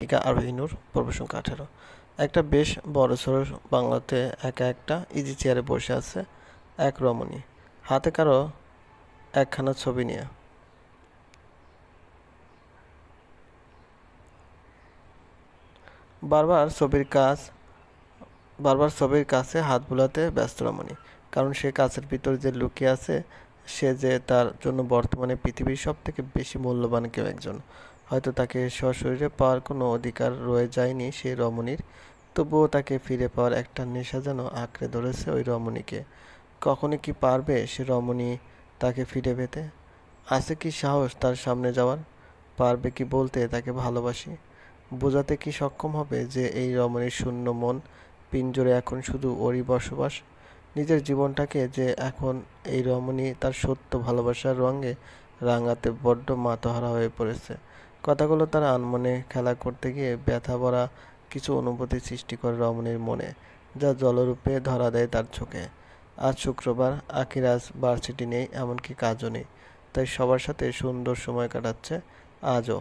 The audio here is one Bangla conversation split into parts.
টিকা আরোহী-নূর পর্ব সংখ্যা 18। একটা বেশ বড়সড় বাংলোতে একা একটা ইজি চেয়ারে বসে আছে এক রমণী, হাতে কারো একখানা ছবি নিয়ে। বারবার ছবির কাছে হাত বুলাতে ব্যস্ত রমণী, কারণ সে কাছের ভিতর যে লুকিয়ে আছে সে যে তার জন্য বর্তমানে পৃথিবীর সবথেকে বেশি মূল্যবান কেউ একজন। হয়তো তাকে সশরীরে পাওয়ার কোনো অধিকার রয়ে যায়নি সেই রমণীর, তবুও তাকে ফিরে পাওয়ার একটা নেশা যেন আঁকড়ে ধরেছে ওই রমণীকে। কখনই কি পারবে সে রমণী তাকে ফিরে পেতে? আছে কি সাহস তার সামনে যাওয়ার? পারবে কি বলতে তাকে ভালোবাসি? বোঝাতে কি সক্ষম হবে যে এই রমণীর শূন্য মন পিঞ্জরে এখন শুধু ওরই বসবাস? নিজের জীবনটাকে যে এখন এই রমণী তার সত্য ভালোবাসার রঙে রাঙাতে বড্ড মাতোহারা হয়ে পড়েছে। কথাগুলো তার আনমনে খেলা করতে গিয়ে ব্যথা ভরা কিছু অনুভূতি সৃষ্টি করে রমণীর মনে, যা জলরূপে ধরা দেয় তার চোখে। আজ শুক্রবার, আখির আজ ভার্সিটি নেই, এমনকি কাজও নেই, তাই সবার সাথে সুন্দর সময় কাটাচ্ছে আজও।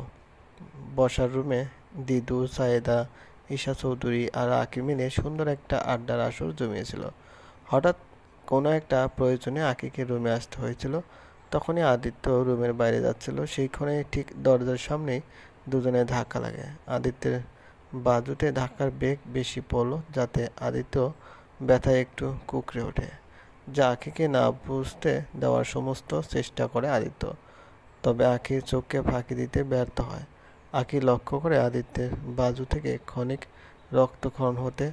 বসার রুমে দিদু, সায়েদা, ঈশা চৌধুরী আর আঁকি মিলে সুন্দর একটা আড্ডার আসর জমিয়েছিল। হঠাৎ কোনো একটা প্রয়োজনে আঁকিকে রুমে আসতে হয়েছিল। তখনই আদিত্য রুমের বাইরে যাচ্ছিল, সেইখানে ঠিক দরজার সামনেই দুজনে ধাক্কা লাগে। আদিত্যের বাজুতে ধাক্কার বেগ বেশি পড়ল, যাতে আদিত্য ব্যথায় একটু কুঁকড়ে ওঠে। যা আঁকিকে না বুঝতে দেওয়ার সমস্ত চেষ্টা করে আদিত্য, তবে আঁকির চোখকে ফাঁকি দিতে ব্যর্থ হয়। আঁকি লক্ষ্য করে আদিত্যের বাজু থেকে ক্ষণিক রক্তক্ষরণ হতে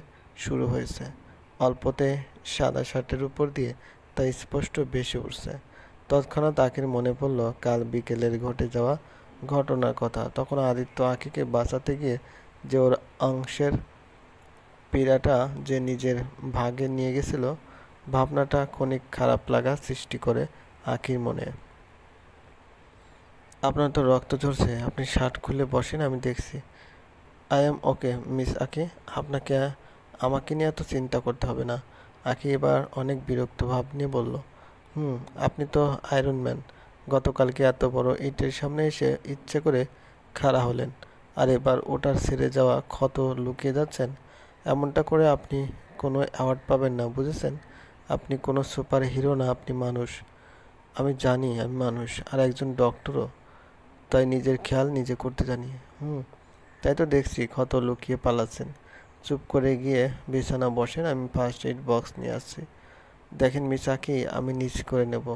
শুরু হয়েছে। অল্পতে সাদা শার্টের উপর দিয়ে তা স্পষ্ট ভেসে উঠছে। তৎক্ষণাৎ আঁকির মনে পড়ল কাল বিকেলের ঘটে যাওয়া ঘটনার কথা। তখন আদিত্য আঁকিকে বাঁচাতে গিয়ে যে ওর অংশের পীড়াটা যে নিজের ভাগে নিয়ে গেছিল, ভাবনাটা ক্ষণিক খারাপ লাগা সৃষ্টি করে আঁকির মনে। আপনার তো রক্ত ঝরছে, আপনি শার্ট খুলে বসেন, আমি দেখছি। আই এম ওকে মিস আঁকি, আমাকে নিয়ে এত চিন্তা করতে হবে না। আঁকি এবার অনেক বিরক্ত ভাব নিয়ে বলল, আপনি তো আয়রন ম্যান। গতকালকে এত বড় ইটের সামনে এসে ইচ্ছে করে খাড়া হলেন, আর এবার ওটার ছেড়ে যাওয়া ক্ষত লুকিয়ে যাচ্ছেন। এমনটা করে আপনি কোনো অ্যাওয়ার্ড পাবেন না, বুঝেছেন? আপনি কোনো সুপার হিরো না, আপনি মানুষ। আমি জানি আমি মানুষ, আর একজন ডক্টরও, তাই নিজের খেয়াল নিজে করতে জানি। তাই তো দেখছি ক্ষত লুকিয়ে পালাচ্ছেন। চুপ করে গিয়ে বিছানা বসেন, আমি ফার্স্ট এইড বক্স নিয়ে আসছি। দেখেন মিস আঁকি, আমি নিচ করে নেব।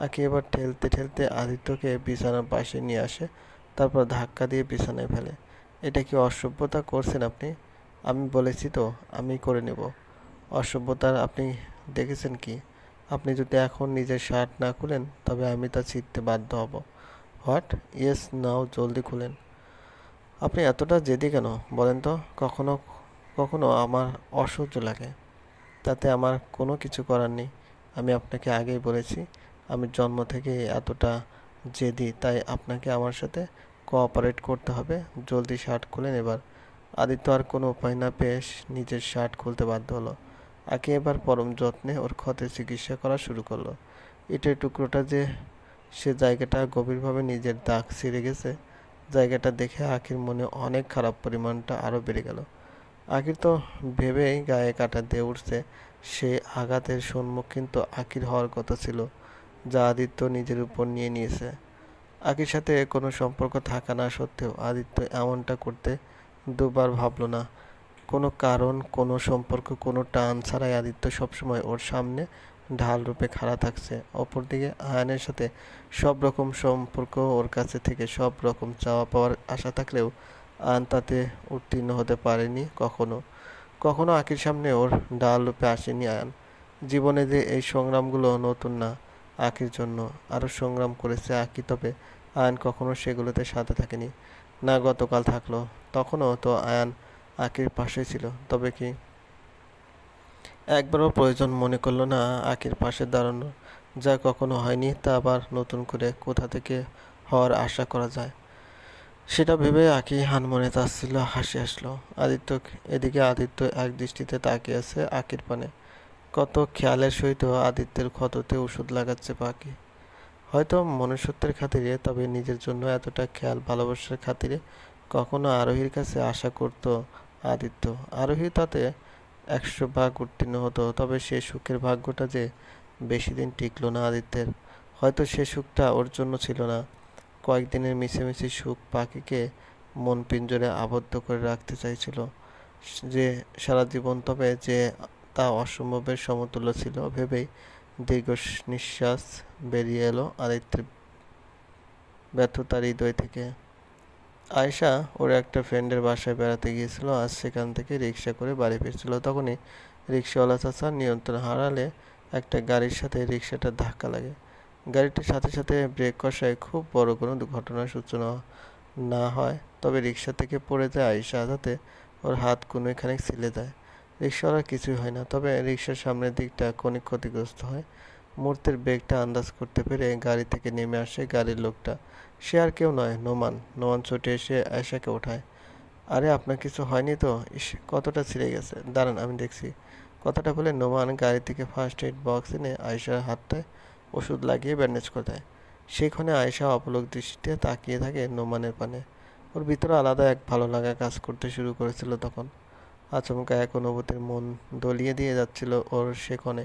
আঁকি এবার ঠেলতে ঠেলতে আদিত্যকে বিছানার পাশে নিয়ে আসে, তারপর ধাক্কা দিয়ে বিছানায় ফেলে। এটা কি অসভ্যতা করছেন আপনি? আমি বলেছি তো আমি করে নেব। অসভ্যতার আপনি দেখেছেন কি? আপনি যদি এখন নিজের শার্ট না খুলেন তবে আমি তা ছিঁড়তে বাধ্য হব। হোয়াট? ইয়েস, নাও জলদি খুলেন। আপনি এতটা জেদি কেন বলেন তো? কখনো কখনো আমার অসহ্য লাগে, তাতে আমার কোনো কিছু করার নেই। আমি আপনাকে আগেই বলেছি আমি জন্ম থেকে এতটা জেদি, তাই আপনাকে আমার সাথে কোঅপারেট করতে হবে। জলদি শার্ট খুলেন এবার। আদিত্য আর কোনো উপায় না পেয়ে নিজের শার্ট খুলতে বাধ্য হলো। আঁকি এবার পরম যত্নে ওর ক্ষতের চিকিৎসা করা শুরু করলো। ইটের টুকরোটা যে সে জায়গাটা গভীরভাবে নিজের দাগ ছিঁড়ে গেছে, জায়গাটা দেখে আঁকির মনে অনেক খারাপ পরিমাণটা আরও বেড়ে গেল। আঁকির তো ভেবেই গায়ে কাঁটা দিয়ে উঠছে, সে আঘাতের সম্মুখীন তো আঁকির হওয়ার কথা ছিল, যা আদিত্য নিজের উপর নিয়ে নিয়েছে। আঁকির সাথে কোনো সম্পর্ক থাকা না সত্ত্বেও আদিত্য এমনটা করতে দুবার ভাবল না। কোনো কারণ, কোনো সম্পর্ক, কোনো টান ছাড়াই আদিত্য সবসময় ওর সামনে ঢাল রূপে খাড়া থাকছে। অপরদিকে আয়ানের সাথে সব রকম সম্পর্ক, ওর কাছে থেকে সব রকম চাওয়া পাওয়ার আশা থাকলেও আয়ান তাতে উত্তীর্ণ হতে পারেনি কখনো। কখনো আঁকির সামনে ওর ঢাল রূপে আসেনি আয়ান। জীবনে যে এই সংগ্রামগুলো নতুন না আঁকির জন্য, আরও সংগ্রাম করেছে আঁকি, তবে আয়ান কখনো সেগুলোতে সাথে থাকেনি। না গতকাল থাকলো, তখনও তো আয়ান আঁকির পাশে ছিল, তবে কি একবারও প্রয়োজন মনে করলো না আঁকির পাশে দাঁড়ানো? যা কখনো হয়নি তা আবার নতুন করে কোথা থেকে হওয়ার আশা করা যায়? সেটা ভেবে আঁকি আনমনে তাচ্ছিল্য হাসি আসলো। এদিকে আদিত্য এক দৃষ্টিতে তাকিয়ে আছে আঁকির পানে। কত খেয়ালের সহিত আদিত্যের ক্ষততে ওষুধ লাগাচ্ছে পাখি। হয়তো মনুষ্যত্বের খাতিরে, তবে নিজের জন্য এতটা খেয়াল ভালোবাসার খাতিরে কখনো আরোহীর কাছে আশা করত আদিত্য। আরোহী তাতে 100 ভাগ উত্তীর্ণ হতো, তবে সে সুখের ভাগ্যটা যে বেশি দিন টিকল না আদিত্যের। হয়তো সে সুখটা ওর জন্য ছিল না। কয়েকদিনের মিছিমিছি সুখ পাখিকে মন পিঞ্জরে আবদ্ধ করে রাখতে চাইছিল যে সারা জীবন, তবে যে তা অসম্ভবের সমতুল্য ছিল ভেবেই দীর্ঘ নিঃশ্বাস বেরিয়ে এলো আদিত্যের ব্যর্থতার হৃদয় থেকে। আয়েশা ওর একটা ফ্রেন্ডের বাসায় বেড়াতে গিয়েছিল, আজ সেখান থেকে রিক্সা করে বাড়ি ফিরছিল। তখনই রিক্সাওয়ালা চাচা নিয়ন্ত্রণ হারালে একটা গাড়ির সাথে রিক্সাটার ধাক্কা লাগে। গাড়িটির সাথে সাথে ব্রেক কষায় খুব বড় কোনো দুর্ঘটনার সূচনা না হয়, তবে রিক্সা থেকে পড়ে যায় আয়েশা, যাতে ওর হাত কোনোই খানিক ছিলে যায়। রিক্সাওয়ালার কিছুই হয় না, তবে রিক্সার সামনের দিকটা ক্ষণিক ক্ষতিগ্রস্ত হয়। মুহূর্তের বেগটা আন্দাজ করতে পেরে গাড়ি থেকে নেমে আসে গাড়ির লোকটা। সে আর কেউ নয়, নোমান। নোমান ছুটে এসে আয়েশাকে ওঠায়। আরে আপনার কিছু হয়নি তো? ইস, কতটা ছিঁড়ে গেছে, দাঁড়ান আমি দেখছি। কথাটা বলে নোমান গাড়ি থেকে ফার্স্ট এইড বক্স এনে আয়েশার হাতটায় ওষুধ লাগিয়ে ব্যান্ডেজ করে দেয়। সেইখানে আয়েশা অপলক দৃষ্টিতে তাকিয়ে থাকে নোমানের পানে। ওর ভিতরে আলাদা এক ভালো লাগা কাজ করতে শুরু করেছিল তখন। আচমকা এক অনুভূতির মন দলিয়ে দিয়ে যাচ্ছিল ওর সেখানে,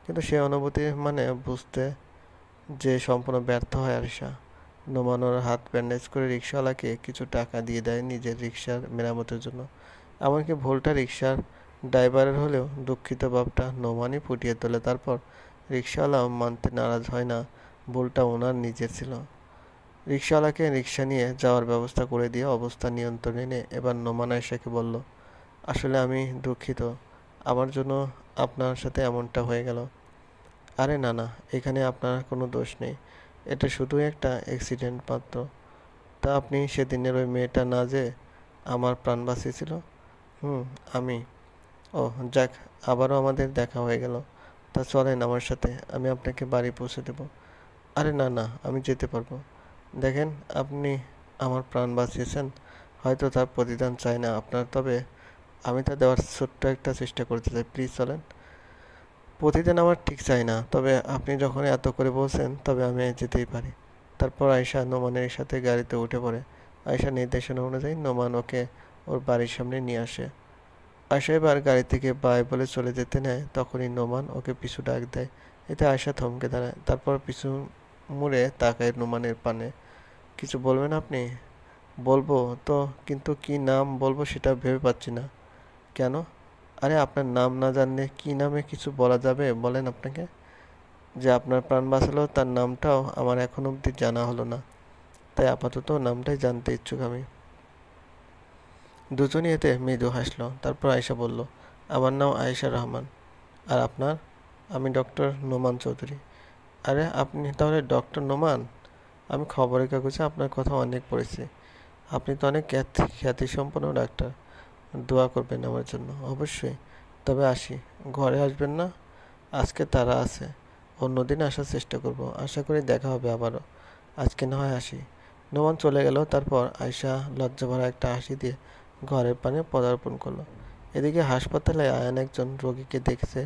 কিন্তু সে অনুভূতি মানে বুঝতে যে সম্পূর্ণ ব্যর্থ হয় আয়েশা। নোমান ওর হাত ব্যান্ডেজ করে রিক্সাওয়ালাকে কিছু টাকা দিয়ে দেয় নিজের রিক্সার মেরামতের জন্য। এমনকি ভুলটা রিক্সার ড্রাইভারের হলেও দুঃখিত ভাবটা নোমানই ফুটিয়ে তোলে। তারপর রিক্সাওয়ালাও মানতে নারাজ হয় না, ভুলটা ওনার নিজের ছিল। রিক্সাওয়ালাকে রিক্সা নিয়ে যাওয়ার ব্যবস্থা করে দিয়ে অবস্থা নিয়ন্ত্রণে এনে এবার নোমান আয়েশাকে বলল, আসলে আমি দুঃখিত, আমার জন্য আপনার সাথে এমনটা হয়ে গেল। আরে না না, এখানে আপনার কোনো দোষ নেই, এটা শুধুই একটা অ্যাক্সিডেন্ট মাত্র। তা আপনি সেদিনের ওই মেয়েটা না যে আমার প্রাণ বাঁচিয়েছিল? হুম, আমি। ও যাক, আবারও আমাদের দেখা হয়ে গেল। তা চলেন আমার সাথে, আমি আপনাকে বাড়ি পৌঁছে দেব। আরে না না, আমি যেতে পারবো। দেখেন, আপনি আমার প্রাণ বাঁচিয়েছেন, হয়তো তার প্রতিদান চাই না আপনার, তবে আমি তা দেওয়ার ছোট্ট একটা চেষ্টা করতে চাই। প্লিজ চলেন। প্রতিদিন আমার ঠিক চাই না, তবে আপনি যখন এত করে বলছেন তবে আমি যেতেই পারি। তারপর আয়েশা নোমানের সাথে গাড়িতে উঠে পড়ে। আয়েশার নির্দেশনা অনুযায়ী নোমান ওকে ওর বাড়ির সামনে নিয়ে আসে। আয়েশা এবার গাড়ি থেকে বাই বলে চলে যেতে নেয়, তখনই নোমান ওকে পিছু ডাক দেয়। এতে আয়েশা থমকে দাঁড়ায়, তারপর পিছু মুড়ে তাকায় নোমানের পানে। কিছু বলবেন আপনি? বলবো তো, কিন্তু কি নাম বলবো সেটা ভেবে পাচ্ছি না। কেন? আরে আপনার নাম না জানলে কি নামে কিছু বলা যাবে বলেন? আপনাকে যে আপনার প্রাণ বাঁচালো তার নামটাও আমার এখন অবধি জানা হলো না, তাই আপাতত নামটাই জানতে ইচ্ছুক আমি। দুজনই এতে মৃদু হাসলো। তারপর আয়েশা বলল, আমার নাম আয়েশা রহমান। আর আপনার? আমি ডক্টর নোমান চৌধুরী। আরে আপনি তাহলে ডক্টর নোমান? আমি খবরের কাগজে আপনার কথা অনেক পড়েছি। আপনি তো অনেক খ্যাতিসম্পন্ন ডাক্তার। দোয়া করবেন আমার জন্য। অবশ্যই। তবে আসি। ঘরে আসবেন না? আজকে তারা আছে, অন্যদিন আসার চেষ্টা করব। আশা করি দেখা হবে আবারও। আজকে না হয় আসি। নোমান চলে গেল। তারপর আয়শা লজ্জাভরা একটা হাসি দিয়ে ঘরের পানে পদার্পণ করলো। এদিকে হাসপাতালে আয়ান একজন রোগীকে দেখছে,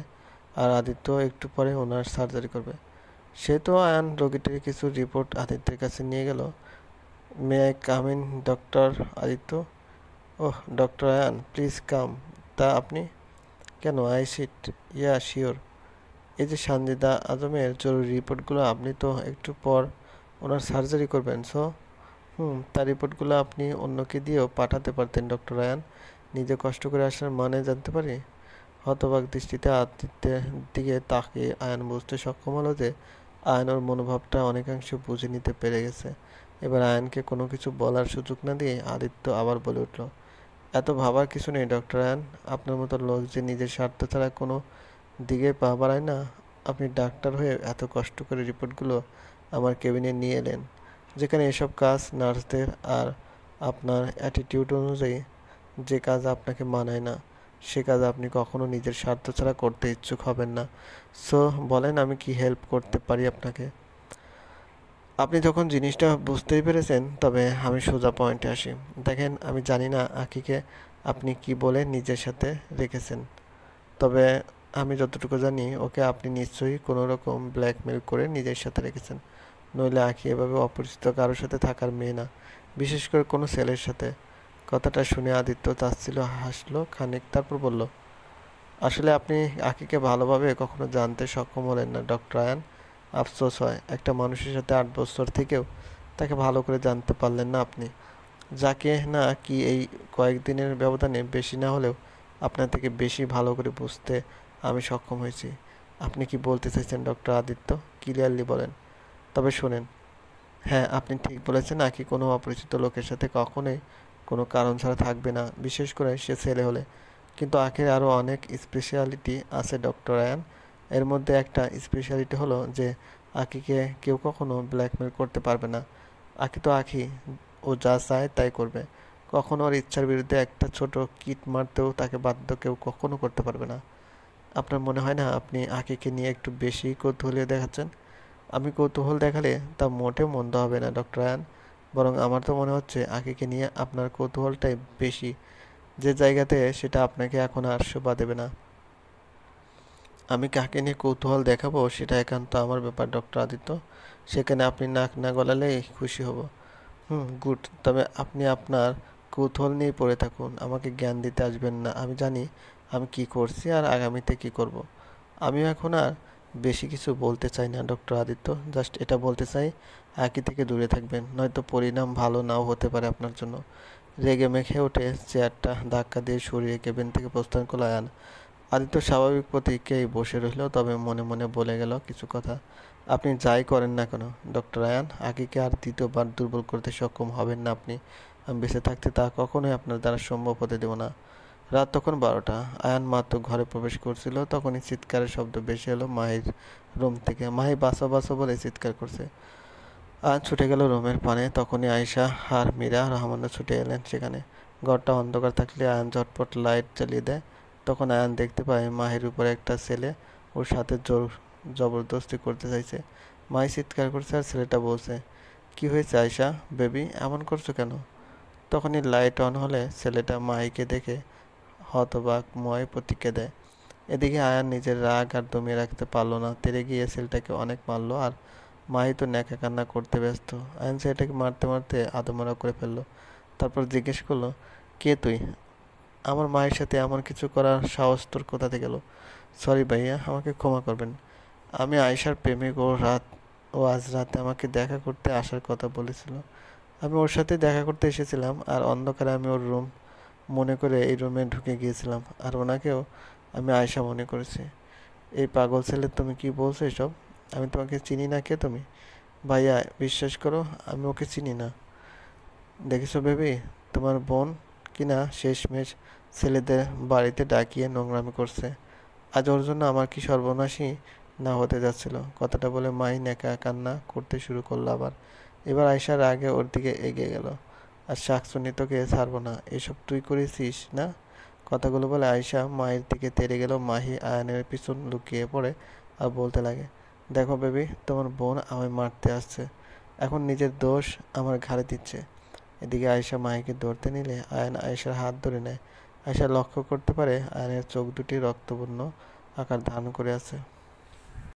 আর আদিত্য একটু পরে ওনার সার্জারি করবে। সে তো আয়ান রোগীটির কিছু রিপোর্ট আদিত্যের কাছে নিয়ে গেল। May I come in doctor Aditya? Oh doctor Ayan, please come. তা আপনি? কেন, আই সিট? Yeah sure. এই যে সানজিদা আজমের জরুরি রিপোর্টগুলো, আপনি তো একটু পর ওনার সার্জারি করবেন, সো তার রিপোর্টগুলো আপনি অন্যকে দিয়েও পাঠাতে পারতেন ডক্টর আয়ান। নিজে কষ্ট করে আসার মানে জানতে পারি? হতবাক দৃষ্টিতে আদিত্যের দিকে তাকিয়ে আয়ান বুঝতে সক্ষম হলো যে আয়ান ওর মনোভাবটা অনেকাংশে বুঝে নিতে পেরে গেছে। এবার আয়ানকে কোনো কিছু বলার সুযোগ না দিয়ে আদিত্য আবার বলে উঠল, এত ভাবার কিছু নেই ডক্টর আয়ান। আপনার মতো লোক যে নিজের স্বার্থ ছাড়া কোনো দিকে পা বাড়ায় না, আপনি ডাক্তার হয়ে এত কষ্ট করে রিপোর্টগুলো আমার কেবিনে নিয়ে এলেন, যেখানে এসব কাজ নার্সদের, আর আপনার অ্যাটিটিউড অনুযায়ী যে কাজ আপনাকে মানায় না, সে কাজ আপনি কখনো নিজের স্বার্থ ছাড়া করতে ইচ্ছুক হবেন না। সো বলেন, আমি কি হেল্প করতে পারি আপনাকে? আপনি যখন জিনিসটা বুঝতেই পেরেছেন, তবে আমি সোজা পয়েন্টে আসি। দেখেন, আমি জানি না আখিকে আপনি কি বলে নিজের সাথে রেখেছেন, তবে আমি যতটুকু জানি ওকে আপনি নিশ্চয়ই কোনো রকম ব্ল্যাকমেল করে নিজের সাথে রেখেছেন। নইলে আঁখি এভাবে অপরিচিত কারোর সাথে থাকার মেয়ে না, বিশেষ করে কোনো ছেলের সাথে। কথাটা শুনে আদিত্য তাচ্ছিল্য হাসলো খানিক, তারপর বলল, আসলে আপনি আকিকে ভালোভাবে কখনো জানতে সক্ষম হলেন না ডক্টর আয়ান। আফসোস হয়, একটা মানুষের সাথে 8 বছর থেকেও তাকে ভালো করে জানতে পারলেন না আপনি। যাকে না কি এই কয়েকদিনের ব্যবধানে বেশি না হলেও আপনার থেকে বেশি ভালো করে বুঝতে আমি সক্ষম হয়েছি। আপনি কি বলতে চাইছেন ডক্টর আদিত্য? ক্লিয়ারলি বলেন। তবে শোনেন, হ্যাঁ আপনি ঠিক বলেছেন, আকি কোনো অপরিচিত লোকের সাথে কখনোই কোনো কারণ ছাড়া থাকবে না, বিশেষ করে সে ছেলে হলে। কিন্তু আখির আরও অনেক স্পেশালিটি আছে ডক্টর আয়ান। এর মধ্যে একটা স্পেশালিটি হলো যে আকিকে কেউ কখনো ব্ল্যাকমেল করতে পারবে না। আকি তো আখি, ও যা চায় তাই করবে। কখনো ওর ইচ্ছার বিরুদ্ধে একটা ছোট কিট মারতেও তাকে বাধ্য কেউ কখনো করতে পারবে না। আপনার মনে হয় না আপনি আকিকে নিয়ে একটু বেশি কৌতূহলী দেখাচ্ছেন? আমি কৌতূহল দেখালে তা মোটেও মন্দ হবে না ডক্টর আয়ান, বরং আমার তো মনে হচ্ছে আকিকে নিয়ে আপনার কৌতূহলটাই বেশি, যে জায়গাতে সেটা আপনাকে এখন আর শোভা দেবে না। আমি কাকে নিয়ে কৌতূহল দেখাবো সেটা একান্ত আমার ব্যাপার ডক্টর আদিত্য, সেখানে আপনি নাক না গলালেই খুশি হব। গুড। তবে আপনি আপনার কৌতূহল নিয়ে পড়ে থাকুন, আমাকে জ্ঞান দিতে আসবেন না। আমি জানি আমি কি করছি আর আগামীতে কি করব। আমিও এখন আর বেশি কিছু বলতে চাই না ডক্টর আদিত্য, জাস্ট এটা বলতে চাই, আঁকি থেকে দূরে থাকবেন, নয়তো পরিণাম ভালো নাও হতে পারে আপনার জন্য। রেগে মেখে উঠে চেয়ারটা ধাক্কা দিয়ে সরিয়ে কেবিন থেকে প্রস্থান করল আয়ান। আদিত্য স্বাভাবিক প্রতিক্রিয়ায় বসে রইল, তবে মনে মনে বলে গেল কিছু কথা। আপনি যাই করেন না কেন ডক্টর আয়ান, আকিকে আর দ্বিতীয়বার দুর্বল করতে সক্ষম হবেন না আপনি। আমি বেঁচে থাকতে তা কখনোই আপনার দ্বারা সম্ভব হতে দেব না। রাত তখন 12টা। আয়ান মাত্র ঘরে প্রবেশ করছিল, তখনই চিৎকারের শব্দ ভেসে এলো মাহির রুম থেকে। মাহি বাঁচো বাঁচো বলে চিৎকার করছে। আয়ান ছুটে গেল রুমের পানে, তখনই আয়শা আর মীরা রহমানও ছুটে এলেন সেখানে। ঘরটা অন্ধকার থাকলে আয়ান ঝটপট লাইট জ্বালিয়ে দেয়। তখন আয়ান দেখতে পায় মাহির উপরে একটা ছেলে ওর সাথে জবরদস্তি করতে চাইছে। মাহি চিৎকার করছে আর ছেলেটা বলছে, কি হয়েছে আয়শা বেবি, এমন করছো কেন? তখনই লাইট অন হলে ছেলেটা মাহিকে দেখে হতবাকময় প্রতিক্রিয়া দেয়। এদিকে আয়ান নিজের রাগ আর দমিয়ে রাখতে পারলো না, তেড়ে গিয়ে ছেলেটাকে অনেক মারলো। আর মাহি তো ন্যাকা কান্না করতে ব্যস্ত। আয়ান ছেলেটাকে মারতে মারতে আদমরা করে ফেললো। তারপর জিজ্ঞেস করলো, কে তুই? আমার মায়ের সাথে এমন কিছু করার সাহস তোর কোথা থেকে এলো? সরি ভাইয়া, আমাকে ক্ষমা করবেন। আমি আয়েশার প্রেমিক। ও আজ রাতে আমাকে দেখা করতে আসার কথা বলেছিল। আমি ওর সাথে দেখা করতে এসেছিলাম, আর অন্ধকারে আমি ওর রুম মনে করে এই রুমে ঢুকে গিয়েছিলাম, আর ওনাকেও আমি আয়েশা মনে করেছি। এই পাগল ছেলে, তুমি কি বলছো এসব? আমি তোমাকে চিনি না। কে তুমি? ভাইয়া বিশ্বাস করো, আমি ওকে চিনি না। দেখেছো বেবি, তোমার বোন কিনা শেষমেশ ছেলেদের বাড়িতে ডাকিয়ে নোংরামি করছে। আজ ওর জন্য আমার কি সর্বনাশই না হতে যাচ্ছিল। কথাটা বলে মাই নেকা কান্না করতে শুরু করলো আবার। এবার আয়সার আগে ওর দিকে এগিয়ে গেল। আর শাকচুনি, তোকে ছাড়বো না, এসব তুই করেছিস না? কথাগুলো বলে আয়সা মায়ের দিকে তেড়ে গেল। মাহি আয়নের পিছন লুকিয়ে পড়ে আর বলতে লাগে, দেখো বেবি, তোমার বোন আমায় মারতে আসছে, এখন নিজের দোষ আমার ঘাড়ে দিচ্ছে। এদিকে আয়েশা মাহিকে ধরতে নিলে আয়ান আয়েশার হাত ধরে নেয়। আয়েশা লক্ষ্য করতে পারে আয়নের চোখ দুটি রক্তবর্ণ আকার ধারণ করে আছে।